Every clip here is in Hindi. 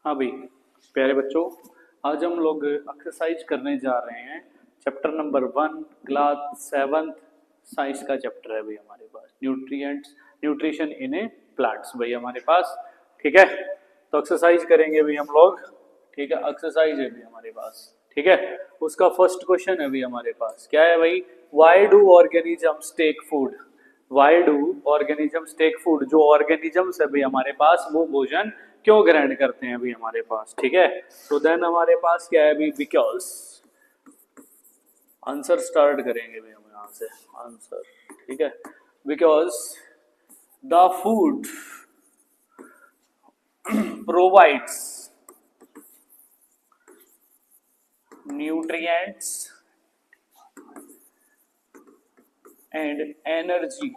हाँ भाई, प्यारे बच्चों, आज हम लोग एक्सरसाइज करने जा रहे हैं। Chapter number 1, class 7th science का चैप्टर है भाई हमारे पास, nutrients nutrition in a plants भाई हमारे पास। ठीक है, तो एक्सरसाइज करेंगे भाई हम लोग। ठीक है, एक्सरसाइज है भाई हमारे पास। ठीक है, उसका फर्स्ट क्वेश्चन है भाई हमारे पास, क्या है भाई? Why do organisms take food? Why do organisms take food? जो ऑर्गेनिजम्स है भाई हमारे पास वो भोजन क्यों ग्रहण करते हैं अभी हमारे पास? ठीक है, तो देन हमारे पास क्या है अभी? बिकॉज। आंसर स्टार्ट करेंगे भाई हम यहाँ से। आंसर, ठीक है, because the food provides nutrients and energy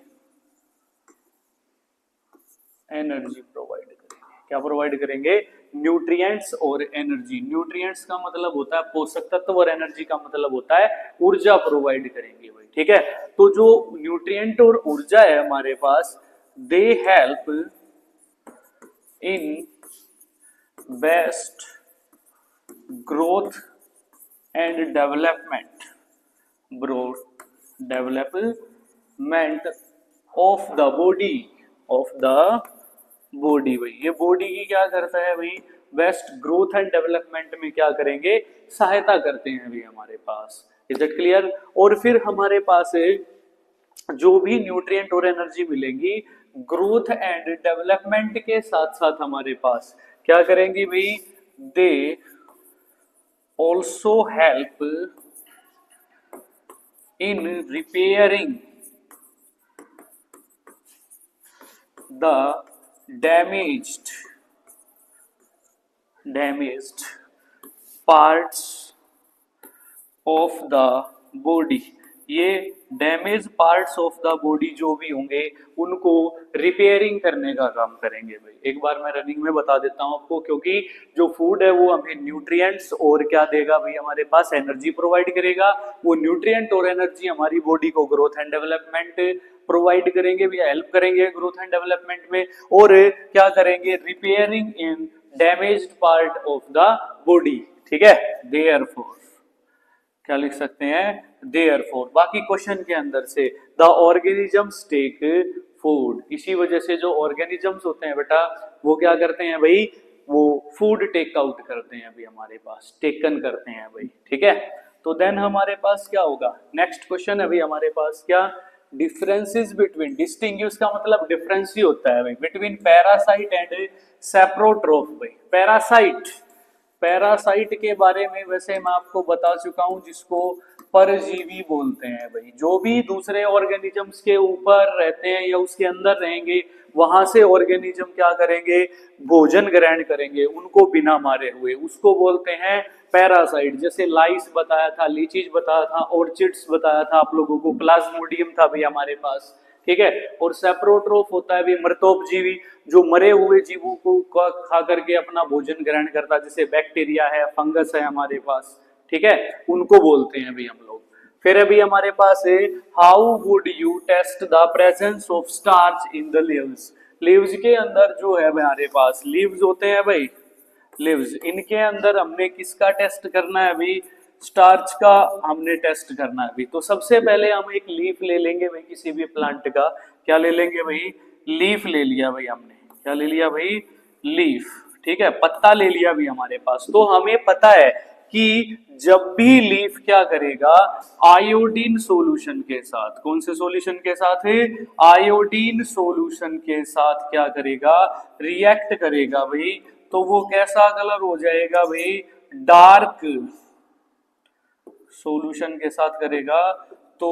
provide करेंगे। क्या प्रोवाइड करेंगे? न्यूट्रिएंट्स और एनर्जी। न्यूट्रिएंट्स का मतलब होता है पोषक तत्व और एनर्जी का मतलब होता है ऊर्जा प्रोवाइड करेंगे भाई। ठीक है, तो जो न्यूट्रिएंट और ऊर्जा है हमारे पास, they help in best growth and development of the body भाई। ये बॉडी की क्या करता है भाई? बेस्ट ग्रोथ एंड डेवलपमेंट में क्या करेंगे? सहायता करते हैं भाई हमारे पास। Is it clear? और फिर हमारे पास जो भी न्यूट्रिएंट और एनर्जी मिलेंगी, ग्रोथ एंड डेवलपमेंट के साथ साथ हमारे पास क्या करेंगी भाई? They also help in repairing the damaged parts of the body। ये damage parts of the body जो भी होंगे उनको रिपेयरिंग करने का काम करेंगे भाई। एक बार मैं रनिंग में बता देता हूं आपको, क्योंकि जो फूड है वो हमें न्यूट्रिएंट्स और क्या देगा भाई हमारे पास? एनर्जी प्रोवाइड करेगा। वो न्यूट्रिएंट और एनर्जी हमारी बॉडी को ग्रोथ एंड डेवलपमेंट प्रोवाइड करेंगे भी, हेल्प करेंगे ग्रोथ एंड डेवलपमेंट में। और क्या करेंगे? Repairing in damaged part of the body. ठीक है, देयरफॉर क्या लिख सकते हैं? देयरफॉर। बाकी क्वेश्चन के अंदर से द ऑर्गेनिजम्स टेक फूड, इसी वजह से जो ऑर्गेनिजम्स होते हैं बेटा वो क्या करते हैं भाई? वो फूड टेक आउट करते हैं अभी हमारे पास, टेकन करते हैं भाई। ठीक है, तो देन हमारे पास क्या होगा? नेक्स्ट क्वेश्चन अभी हमारे पास क्या? डिफरेंसेस बिटवीन, डिस्टिंग्विश का मतलब डिफरेंस ही होता है भाई, बिटवीन पैरासाइट एंड सेप्रोट्रोफ भाई। पैरासाइट के बारे में वैसे मैं आपको बता चुका हूं, जिसको परजीवी बोलते हैं भाई। जो भी दूसरे ऑर्गेनिजम्स के ऊपर रहते हैं या उसके अंदर रहेंगे, वहां से ऑर्गेनिज्म क्या करेंगे? भोजन ग्रहण करेंगे उनको बिना मारे हुए, उसको बोलते हैं पैरासाइट। जैसे लाइस बताया था, लीचीज बताया था, ऑर्चिड्स बताया था आप लोगों को, प्लाज्मोडियम था भी हमारे पास। ठीक है, और सेप्रोट्रोफ होता है भी मृतोपजीवी, जो मरे हुए जीवों को खा करके अपना भोजन ग्रहण करता है, जैसे बैक्टीरिया है, फंगस है हमारे पास। ठीक है, उनको बोलते हैं भी हम लोग। फिर अभी हमारे पास है, how would you test the presence of starch in the leaves? Leaves के अंदर जो है हमारे पास लीव्स होते हैं भाई, लीव्स, इनके अंदर हमने किसका टेस्ट करना है भाई? स्टार्च का हमने टेस्ट करना है भाई। तो सबसे पहले हम एक लीफ ले लेंगे भाई किसी भी प्लांट का। क्या ले लेंगे भाई? लीफ ले लिया भाई हमने। क्या ले लिया भाई? लीफ। ठीक है, पत्ता ले लिया भी हमारे पास। तो हमें पता है कि जब भी लीफ क्या करेगा? आयोडीन सॉल्यूशन के साथ, कौन से सॉल्यूशन के साथ है? आयोडीन सॉल्यूशन के साथ क्या करेगा? रिएक्ट करेगा भाई। तो वो कैसा कलर हो जाएगा भाई? डार्क सॉल्यूशन के साथ करेगा तो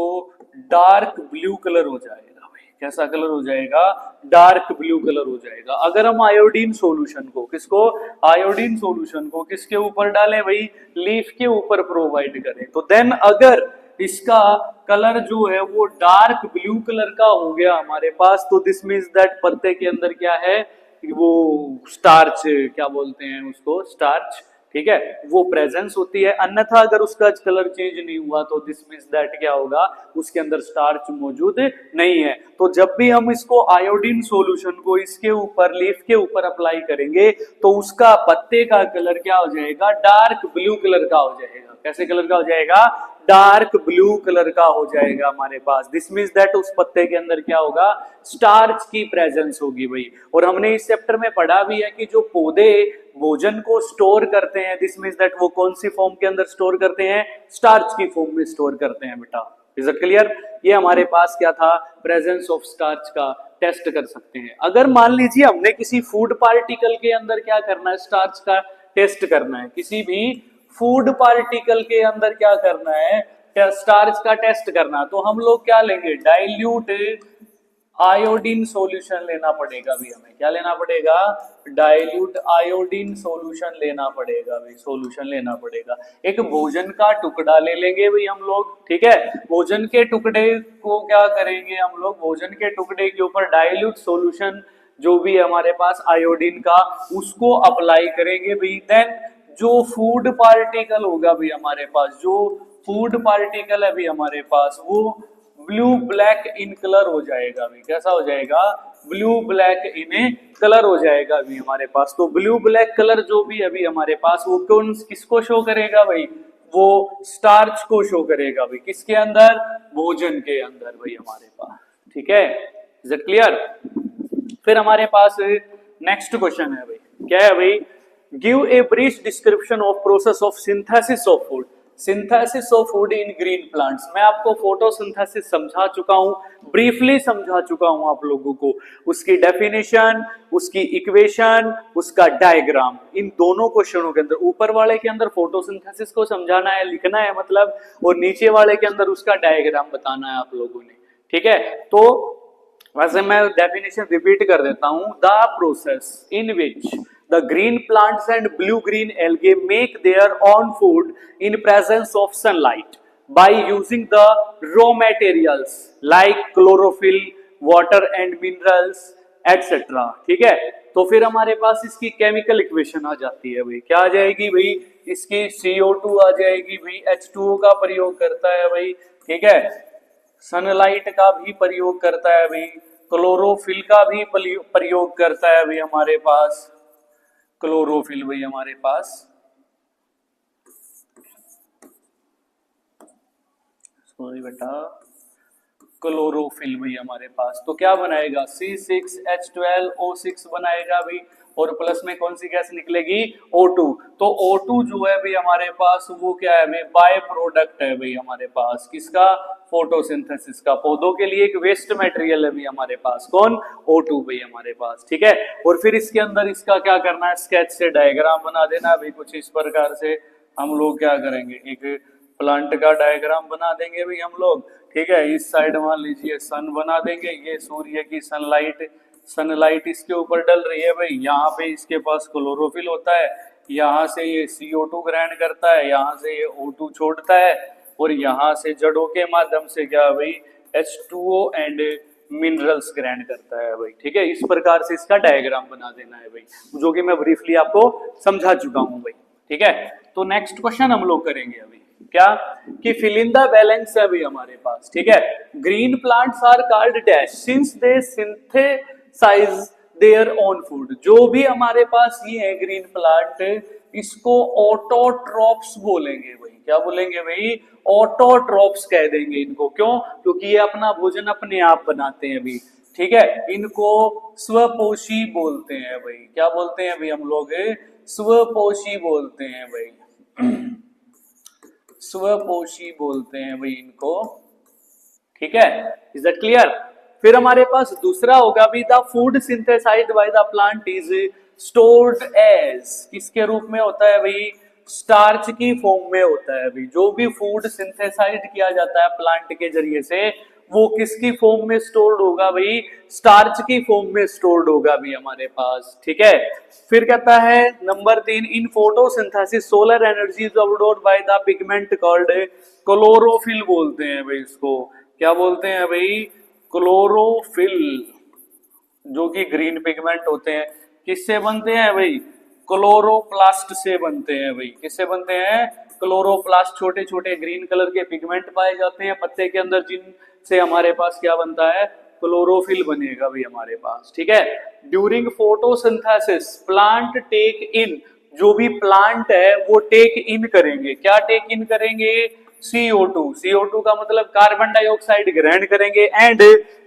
डार्क ब्लू कलर हो जाएगा भाई। कैसा कलर हो जाएगा? डार्क ब्लू कलर हो जाएगा। अगर हम आयोडीन सॉल्यूशन को, किसको? आयोडीन सॉल्यूशन को किसके ऊपर डालें भाई? लीफ के ऊपर प्रोवाइड करें, तो देन अगर इसका कलर जो है वो डार्क ब्लू कलर का हो गया हमारे पास, तो दिस मीन्स दैट पत्ते के अंदर क्या है? वो स्टार्च, क्या बोलते हैं उसको? स्टार्च ठीक है, वो प्रेजेंस होती है। अन्यथा अगर उसका कलर चेंज नहीं हुआ तो दिस मीन्स दैट क्या होगा, उसके अंदर स्टार्च मौजूद नहीं है। तो जब भी हम इसको आयोडीन सॉल्यूशन को इसके ऊपर लीफ के ऊपर अप्लाई करेंगे तो उसका पत्ते का कलर क्या हो जाएगा, डार्क ब्लू कलर का हो जाएगा। कैसे कलर का हो जाएगा, डार्क ब्लू कलर का हो जाएगा हमारे पास। दिस मीन्स दैट उस पत्ते के अंदर क्या होगा, स्टार्च की प्रेजेंस होगी भाई। और हमने इस चैप्टर में पढ़ा भी है कि जो पौधे भोजन को स्टोर करते हैं, दिस मीन्स दैट वो कौन सी फॉर्म के अंदर स्टोर करते हैं, स्टार्च की फॉर्म में स्टोर करते हैं बेटा। Is it clear? ये हमारे पास क्या था, प्रेजेंस ऑफ स्टार्च का टेस्ट कर सकते हैं। अगर मान लीजिए हमने किसी फूड पार्टिकल के अंदर क्या करना है, स्टार्च का टेस्ट करना है, किसी भी फूड पार्टिकल के अंदर क्या करना है, स्टार्च का टेस्ट करना, तो हम लोग क्या लेंगे, डाइल्यूट आयोडीन सॉल्यूशन लेना पड़ेगा भी। हमें क्या लेना पड़ेगा, डाइल्यूट आयोडीन सॉल्यूशन लेना पड़ेगा भाई, सॉल्यूशन लेना पड़ेगा। एक भोजन का टुकड़ा ले लेंगे भाई हम लोग, ठीक है। भोजन के टुकड़े को क्या करेंगे हम लोग, भोजन के टुकड़े के ऊपर डाइल्यूट सॉल्यूशन जो भी है हमारे पास आयोडीन का, उसको अप्लाई करेंगे भाई। देन जो फूड पार्टिकल होगा भी हमारे पास, जो फूड पार्टिकल है भी हमारे पास, वो ब्लू ब्लैक इन कलर हो जाएगा भी। कैसा हो जाएगा, ब्लू ब्लैक इन कलर हो जाएगा भी हमारे पास। तो ब्लू ब्लैक कलर जो भी अभी हमारे पास, वो कौन किसको शो करेगा भाई, वो स्टार्च को शो करेगा भाई। किसके अंदर, भोजन के अंदर भाई हमारे पास, ठीक है। Is it clear? फिर हमारे पास नेक्स्ट क्वेश्चन है भाई, क्या है भाई, give a brief description of process of synthesis of food, synthesis of food in green plants. मैं आपको फोटोसिंथेसिस समझा चुका हूं, ब्रीफली समझा चुका हूं आप लोगों को, उसकी डेफिनेशन, उसकी इक्वेशन, उसका डायग्राम, इन दोनों क्वेश्चनों के अंदर ऊपर वाले के अंदर फोटोसिंथेसिस को समझाना है, लिखना है मतलब, और नीचे वाले के अंदर उसका डायग्राम बताना है आप लोगों ने, ठीक है। तो वैसे मैं डेफिनेशन रिपीट कर देता हूं, the process in which the green plants and blue green algae make their own food in presence of sunlight by using the raw materials like chlorophyll, water and minerals etc. ठीक है। तो फिर हमारे पास इसकी केमिकल इक्वेशन आ जाती है भाई, क्या आ जाएगी भाई, इसकी CO2 आ जाएगी भाई, H2O का प्रयोग करता है भाई, ठीक है, सनलाइट का भी प्रयोग करता है भाई, क्लोरोफिल का भी प्रयोग करता है भाई हमारे पास, क्लोरोफिल भाई हमारे पास, सॉरी बेटा, क्लोरोफिल भाई हमारे पास। तो क्या बनाएगा, C6H12O6 बनाएगा भाई, और प्लस में कौन सी गैस निकलेगी, O2। तो O2 जो है भाई हमारे पास, वो क्या है भाई, बाय प्रोडक्ट है भाई हमारे पास, किसका, फोटोसिंथेसिस का। पौधों के लिए एक वेस्ट मटेरियल है भाई हमारे पास, कौन, O2 भाई हमारे पास, ठीक है। और फिर इसके अंदर इसका क्या करना है, स्केच से डायग्राम बना देना भाई, कुछ इस प्रकार से हम लोग क्या करेंगे, एक प्लांट का डायग्राम बना देंगे भाई हम लोग, ठीक है। इस साइड मान लीजिए सन बना देंगे, ये सूर्य की सनलाइट, सनलाइट इसके ऊपर डल रही है भाई, यहाँ पे इसके पास क्लोरोफिल होता है, यहाँ से ये CO2 ग्रहण करता है, यहाँ से ये O2 छोड़ता है, और यहाँ से जड़ों के माध्यम से क्या भाई, H2O एंड मिनरल्स ग्रहण करता है भाई, ठीक है। इस प्रकार से इसका डायग्राम बना देना है भाई, जो कि मैं ब्रीफली आपको समझा चुका हूँ भाई, ठीक है। तो नेक्स्ट क्वेश्चन हम लोग करेंगे अभी, क्या, कि फिल इन द बैलेंस है अभी हमारे पास, ठीक है। Green plants are called dash since they synthesise their own food. जो भी हमारे पास ये है ग्रीन प्लांट, इसको ऑटोट्रॉप्स बोलेंगे भाई, क्या बोलेंगे भाई, ऑटोट्रॉप्स कह देंगे इनको। क्यों, क्योंकि ये अपना भोजन अपने आप बनाते हैं भाई, ठीक है। इनको स्वपोषी बोलते हैं भाई, क्या बोलते हैं भाई हम लोग, स्वपोषी बोलते हैं भाई, स्वपोषी बोलते हैं भाई इनको, ठीक है। Is that clear? फिर हमारे पास दूसरा होगा भी, the food synthesised by the plant is stored as, किसके रूप में होता है भाई, स्टार्च की फॉर्म में होता है भाई। जो भी फूड सिंथेसाइज्ड किया जाता है प्लांट के जरिए से, वो किसकी फॉर्म में स्टोर्ड होगा भाई, स्टार्च की फॉर्म में स्टोर्ड होगा भी हमारे पास, ठीक है। फिर कहता है number 3, in photosynthesis solar energy is absorbed by the pigment called chlorophyll बोलते हैं भाई इसको, क्या बोलते हैं भाई, क्लोरोफिल, जो कि ग्रीन पिगमेंट होते हैं। किससे बनते हैं भाई, क्लोरोप्लास्ट से बनते हैं भाई। किससे बनते हैं? क्लोरोप्लास्ट। छोटे छोटे ग्रीन कलर के पिगमेंट पाए जाते हैं पत्ते के अंदर, जिनसे हमारे पास क्या बनता है? क्लोरोफिल बनेगा भाई हमारे पास। ठीक है। ड्यूरिंग फोटोसिंथेसिस प्लांट टेक इन, जो भी प्लांट है वो टेक इन करेंगे। क्या टेक इन करेंगे? CO2। CO2 का मतलब कार्बन डाइऑक्साइड ग्रहण करेंगे and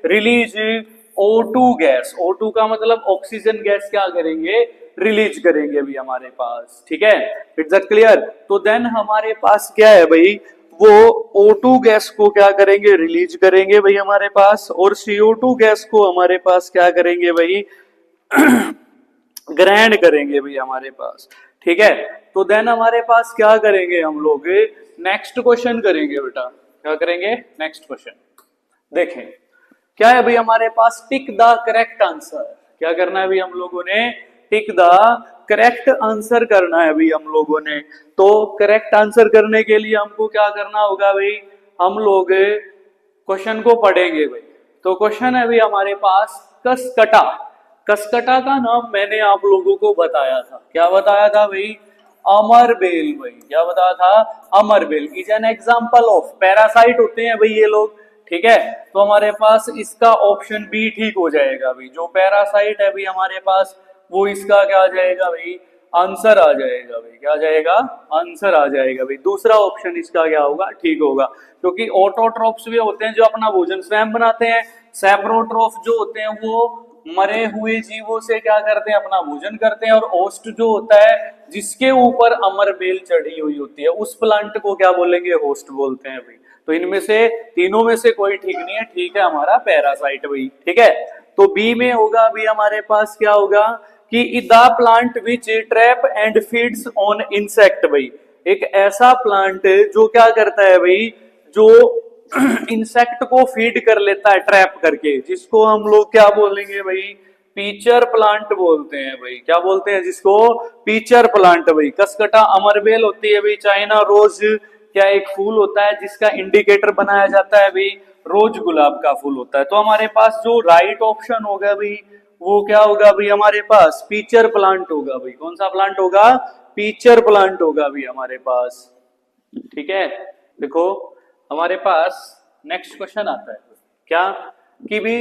release O2 gas. O2 का मतलब ऑक्सीजन गैस क्या करेंगे? रिलीज करेंगे भी हमारे पास। ठीक है, इट्स दैट क्लियर? तो देन हमारे पास क्या है भाई, वो O2 गैस को क्या करेंगे? रिलीज करेंगे भाई हमारे पास, और CO2 गैस को हमारे पास क्या करेंगे भाई? ग्रहण करेंगे भाई हमारे पास। ठीक है, तो देन हमारे पास क्या करेंगे हम लोग? नेक्स्ट क्वेश्चन करेंगे बेटा। क्या करेंगे? नेक्स्ट क्वेश्चन देखें क्या है भाई हमारे पास? Tick the correct answer. क्या करना है भाई हम लोगों ने? टिक द करेक्ट आंसर करना है भाई हम लोगों ने। तो करेक्ट आंसर करने के लिए हमको क्या करना होगा भाई? हम लोग क्वेश्चन को पढ़ेंगे भाई। तो क्वेश्चन है भाई हमारे पास कसकटा। कसकटा का नाम मैंने आप लोगों को बताया था। क्या बताया था भाई? अमरबेल भाई। क्या बताया था? Amarbel is an example of parasite होते हैं भाई ये लोग। ठीक है, तो हमारे पास इसका ऑप्शन बी ठीक हो जाएगा भाई। जो पैरासाइट है भाई हमारे पास, वो इसका क्या आ जाएगा भाई? आंसर आ जाएगा भाई। क्या आ जाएगा? आंसर आ जाएगा भाई। दूसरा ऑप्शन इसका क्या होगा? ठीक होगा, क्योंकि ऑटोट्रोफ्स भी होते हैं जो अपना भोजन स्वयं बनाते हैं। सैप्रोट्रोफ जो होते हैं वो मरे हुए जीवों से क्या करते हैं? अपना भोजन करते हैं। और ओस्ट जो होता है जिसके ऊपर अमरबेल चढ़ी हुई होती है, उस प्लांट को क्या बोलेंगे? होस्ट बोलते हैं भाई। तो इनमें से तीनों में से कोई ठीक नहीं है। ठीक है हमारा पैरासाइट भाई। ठीक है, तो बी में होगा अभी हमारे पास क्या होगा कि the plant which trap and feeds on insect भाई। एक ऐसा प्लांट जो क्या करता है भाई? जो इंसेक्ट को फीड कर लेता है ट्रैप करके, जिसको हम लोग क्या बोलेंगे भाई? पीचर प्लांट बोलते हैं भाई। क्या बोलते हैं जिसको? पीचर प्लांट भाई। कसकटा अमरबेल होती है भाई। चाइना रोज क्या एक फूल होता है जिसका इंडिकेटर बनाया जाता है भाई? रोज गुलाब का फूल होता है। तो हमारे पास जो राइट ऑप्शन होगा भाई वो क्या होगा भाई हमारे पास? पीचर प्लांट होगा भाई। कौन सा प्लांट होगा? पीचर प्लांट होगा भाई हमारे पास। ठीक है, देखो हमारे पास नेक्स्ट क्वेश्चन आता है क्या कि भी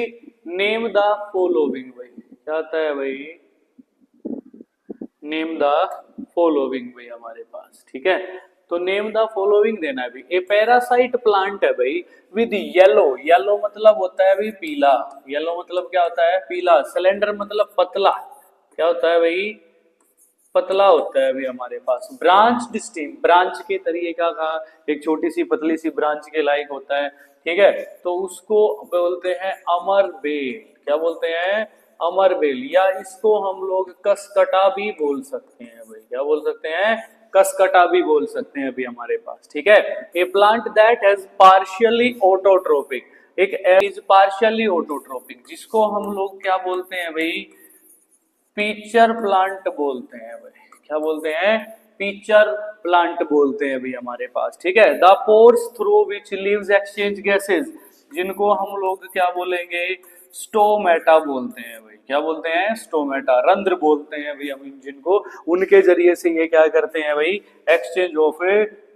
नेम द फॉलोइंग भाई। क्या आता है भाई? नेम द फॉलोइंग भाई हमारे पास। ठीक है, तो नेम द फॉलोइंग देना है भाई। ए पैरासाइट प्लांट है भाई विद येलो। येलो मतलब होता है भाई पीला। येलो मतलब क्या होता है? पीला। सिलेंडर मतलब पतला। क्या होता है भाई? पतला होता है अभी हमारे पास। ब्रांच स्टेम, ब्रांच के तरीके का एक छोटी सी पतली सी ब्रांच के लायक होता है। ठीक है, तो उसको बोलते हैं अमरबेल। क्या बोलते हैं? अमरबेल। या इसको हम लोग कसकटा भी बोल सकते हैं भाई। क्या बोल सकते हैं? कसकटा भी बोल सकते हैं अभी हमारे पास। ठीक है, a plant that has partially autotrophic. एक इज पार्शियली ऑटोट्रोपिक, जिसको हम लोग क्या बोलते हैं भाई? पीचर प्लांट बोलते हैं भाई। क्या बोलते हैं? पीचर प्लांट बोलते हैं भाई हमारे पास। ठीक है, the pores through which leaves exchange gases, जिनको हम लोग क्या बोलेंगे? स्टोमेटा बोलते हैं भाई। क्या बोलते हैं? स्टोमेटा। रंध्र बोलते हैं भाई हम जिनको, उनके जरिए से ये क्या करते हैं भाई? एक्सचेंज ऑफ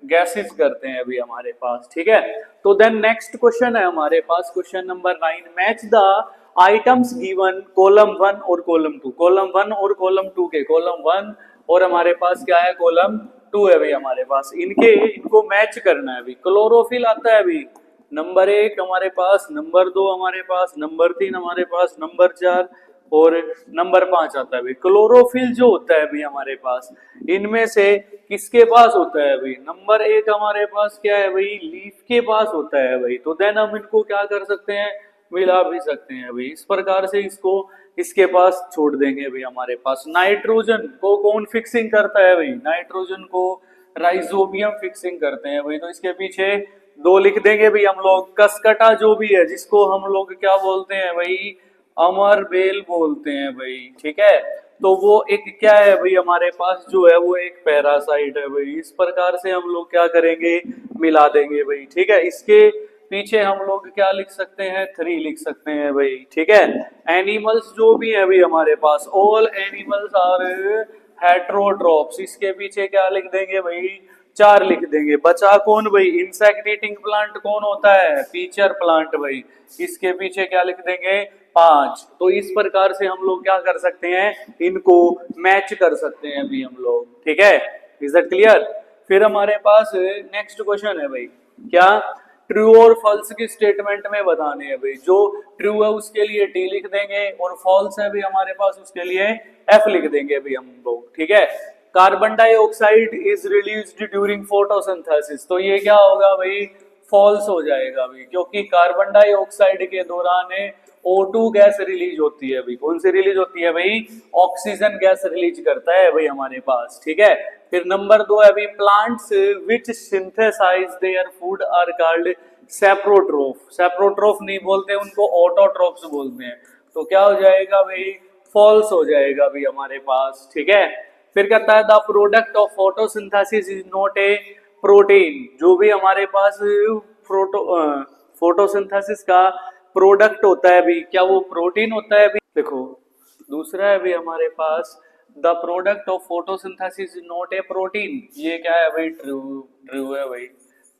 गैसेस करते हैं अभी हमारे पास। ठीक है, तो देन नेक्स्ट क्वेश्चन है हमारे पास, question number 9। Match the items given column 1 और कॉलम 2। कॉलम 1 और कॉलम 2 के, कॉलम 1 और हमारे पास क्या है? कॉलम 2 है भाई हमारे पास। इनको मैच करना है भाई। क्लोरोफिल आता है भाई नंबर 1 हमारे पास, नंबर 2 हमारे पास, नंबर 3 हमारे पास, नंबर 4 और नंबर 5 आता है भाई। क्लोरोफिल जो होता है भाई हमारे पास, इनमें से किसके पास होता है भाई? नंबर 1 हमारे पास क्या है भाई? लीफ के पास होता है भाई। तो देन हम इनको क्या कर सकते हैं? मिला भी सकते हैं भाई। इस प्रकार से इसको इसके पास छोड़ देंगे भाई हमारे पास। नाइट्रोजन को कौन फिक्सिंग करता है भाई? नाइट्रोजन को राइजोबियम फिक्सिंग करते हैं भाई। तो इसके पीछे 2 लिख देंगे भाई हम लोग। कसकटा जो भी है, जिसको हम लोग क्या बोलते हैं भाई? अमरबेल बोलते हैं भाई। ठीक है, तो वो एक क्या है भाई हमारे पास जो है? वो एक पैरासाइट है भाई। इस प्रकार से हम लोग क्या करेंगे? मिला देंगे भाई। ठीक है, इसके पीछे हम लोग क्या लिख सकते हैं? 3 लिख सकते हैं भाई। ठीक है, एनिमल्स जो भी है भाई हमारे पास, ऑल एनिमल्स आर हेट्रोट्रोप्स, इसके पीछे क्या लिख देंगे भाई, 4 लिख देंगे। बचा कौन भाई, इंसेक्ट ईटिंग प्लांट कौन होता है, पीचर प्लांट भाई, इसके पीछे क्या लिख देंगे, 5। तो इस प्रकार से हम लोग क्या कर सकते हैं, इनको मैच कर सकते हैं अभी हम लोग, ठीक है, इज दैट क्लियर। फिर हमारे पास नेक्स्ट क्वेश्चन है भाई, क्या, ट्रू और फॉल्स की स्टेटमेंट में बताने हैं भाई। जो ट्रू है उसके लिए टी लिख देंगे और फॉल्स है भी हमारे पास उसके लिए एफ लिख देंगे भाई हम लोग, ठीक है। Carbon dioxide is released during photosynthesis, तो ये क्या होगा भाई, फॉल्स हो जाएगा भाई, क्योंकि कार्बन डाइऑक्साइड के दौरान O2 गैस रिलीज होती है भाई। कौन सी रिलीज होती है भाई, ऑक्सीजन गैस रिलीज करता है भाई हमारे पास, ठीक है। फिर नंबर 2 है भाई, plants which synthesise their food are called saprotroph. Saprotroph नहीं बोलते उनको, ऑटोट्रोफ्स बोलते हैं। तो क्या हो जाएगा भाई, फॉल्स हो जाएगा भाई हमारे पास, ठीक है। फिर कहता है the product of photosynthesis is not a protein. जो भी हमारे पास फोटोसिंथेसिस का प्रोडक्ट होता है भी, क्या वो प्रोटीन होता है भी। देखो दूसरा है भी हमारे पास, the product of photosynthesis is not a protein. ये क्या है भाई, ट्रू, ट्रू है भाई,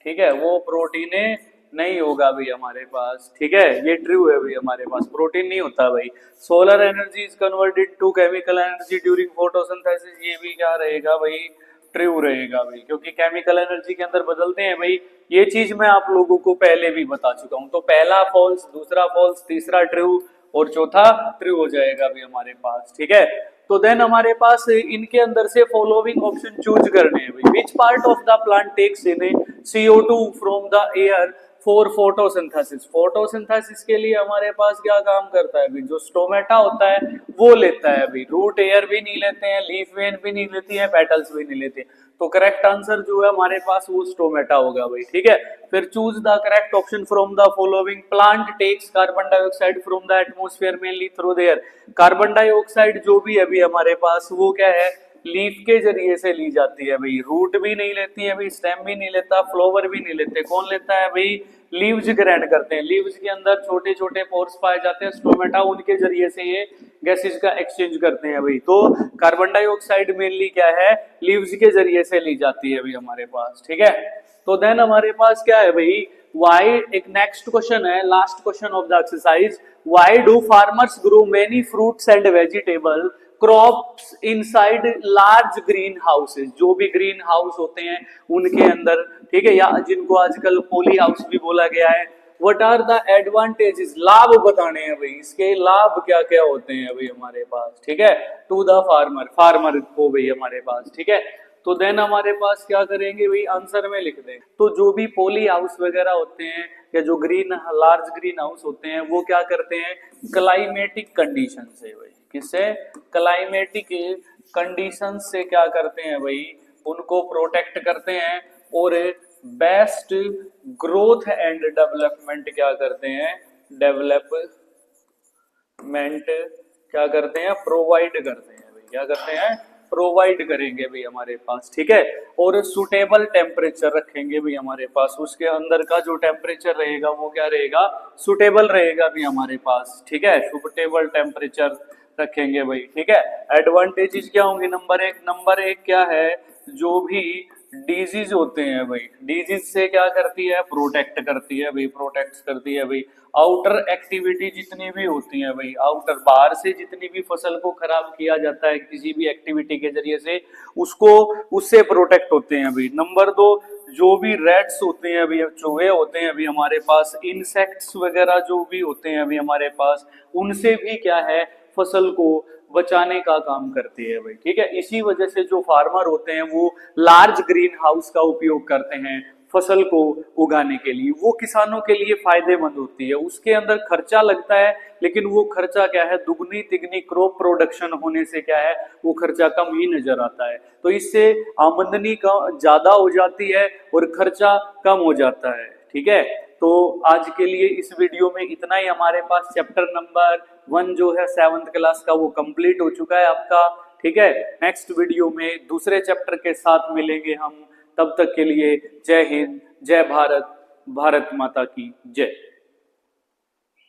ठीक है, वो प्रोटीन नहीं होगा भाई हमारे पास, ठीक है, ये ट्रू है भाई हमारे पास, प्रोटीन नहीं होता भाई। Solar energy is converted to chemical energy during photosynthesis, ये भी क्या रहेगा भाई, ट्रू रहेगा भाई, क्योंकि केमिकल एनर्जी के अंदर बदलते हैं भाई। ये चीज मैं आप लोगों को पहले भी बता चुका हूं। तो पहला फॉल्स, दूसरा फॉल्स, तीसरा ट्रू और चौथा ट्रू हो जाएगा भी हमारे पास, ठीक है। तो देन हमारे पास इनके अंदर से फॉलोइंग ऑप्शन चूज करने हैं भाई। Which part of the plant takes in CO2 from the air for photosynthesis. Photosynthesis के लिए हमारे पास क्या काम करता है अभी, जो स्टोमेटा होता है वो लेता है अभी। रूट एयर भी नहीं लेते हैं, लीफ वेन भी नहीं लेती है, पेटल्स भी नहीं लेते। तो करेक्ट आंसर जो है हमारे पास वो स्टोमेटा होगा भाई, ठीक है। फिर choose the correct option from the following. Plant takes carbon dioxide from the atmosphere mainly through the air. Carbon dioxide जो भी अभी हमारे पास वो क्या है, लीफ के जरिए से ली जाती है भाई। रूट भी नहीं लेती है भाई, स्टेम भी नहीं लेता, फ्लोवर भी नहीं लेते। कौन लेता है भाई, लीव्स ग्रैंड करते हैं। लीव्स के अंदर छोटे छोटे पोर्स पाए जाते हैं, स्टोमेटा उनके जरिए से ये गैसेज का एक्सचेंज करते हैं भाई। तो कार्बन डाइऑक्साइड मेनली क्या है, लीव्स के जरिए से ली जाती है भाई हमारे पास, ठीक है। तो देन हमारे पास क्या है भाई, वाई, एक नेक्स्ट क्वेश्चन है, last question of the exercise. Why do farmers grow many fruits and vegetable crops inside large green houses. जो भी ग्रीन हाउस होते हैं उनके अंदर, ठीक है, या जिनको आजकल पॉली हाउस भी बोला गया है। व्हाट आर द एडवांटेजेस, लाभ बताने हैं भाई, इसके लाभ क्या क्या होते हैं भाई हमारे पास, ठीक है, टू द फार्मर, फार्मर को भाई हमारे पास, ठीक है। तो देन हमारे पास क्या करेंगे भाई, आंसर में लिख देंगे। तो जो भी पॉली हाउस वगैरह होते हैं या जो ग्रीन, लार्ज ग्रीन हाउस होते हैं वो क्या करते हैं, क्लाइमेटिक कंडीशन से भाई, किससे, क्लाइमेटिक कंडीशन से क्या करते हैं भाई, उनको प्रोटेक्ट करते हैं और बेस्ट ग्रोथ एंड डेवलपमेंट क्या करते हैं, डेवलपमेंट क्या करते हैं, प्रोवाइड करते हैं भाई, क्या करते हैं, प्रोवाइड करेंगे भी हमारे पास, ठीक है। और सुटेबल टेम्परेचर रखेंगे भी हमारे पास, उसके अंदर का जो टेम्परेचर रहेगा वो क्या रहेगा, सुटेबल रहेगा भी हमारे पास, ठीक है, सुटेबल टेम्परेचर रखेंगे भाई, ठीक है। एडवांटेजेस क्या होंगे, नंबर एक क्या है, जो भी डिजीज होते हैं भाई, डिजीज से क्या करती है, प्रोटेक्ट करती है भाई, प्रोटेक्ट करती है भाई। आउटर एक्टिविटी जितनी भी होती है भाई, आउटर बाहर से जितनी भी फसल को खराब किया जाता है किसी भी एक्टिविटी के जरिए से, उसको उससे प्रोटेक्ट होते हैं भाई। नंबर 2, जो भी रेट्स होते हैं अभी, चूहे होते हैं अभी हमारे पास, इंसेक्ट्स वगैरह जो भी होते हैं अभी हमारे पास, उनसे भी क्या है, फसल को बचाने का काम करती है भाई, ठीक है। इसी वजह से जो फार्मर होते हैं वो लार्ज ग्रीन हाउस का उपयोग करते हैं फसल को उगाने के लिए। वो किसानों के लिए फायदेमंद होती है, उसके अंदर खर्चा लगता है लेकिन वो खर्चा क्या है, दुगनी तिगनी क्रॉप प्रोडक्शन होने से क्या है, वो खर्चा कम ही नजर आता है। तो इससे आमदनी का ज्यादा हो जाती है और खर्चा कम हो जाता है, ठीक है। तो आज के लिए इस वीडियो में इतना ही। हमारे पास चैप्टर नंबर 1 जो है 7th क्लास का वो कंप्लीट हो चुका है आपका, ठीक है। नेक्स्ट वीडियो में दूसरे चैप्टर के साथ मिलेंगे हम, तब तक के लिए जय हिंद, जय भारत, भारत माता की जय।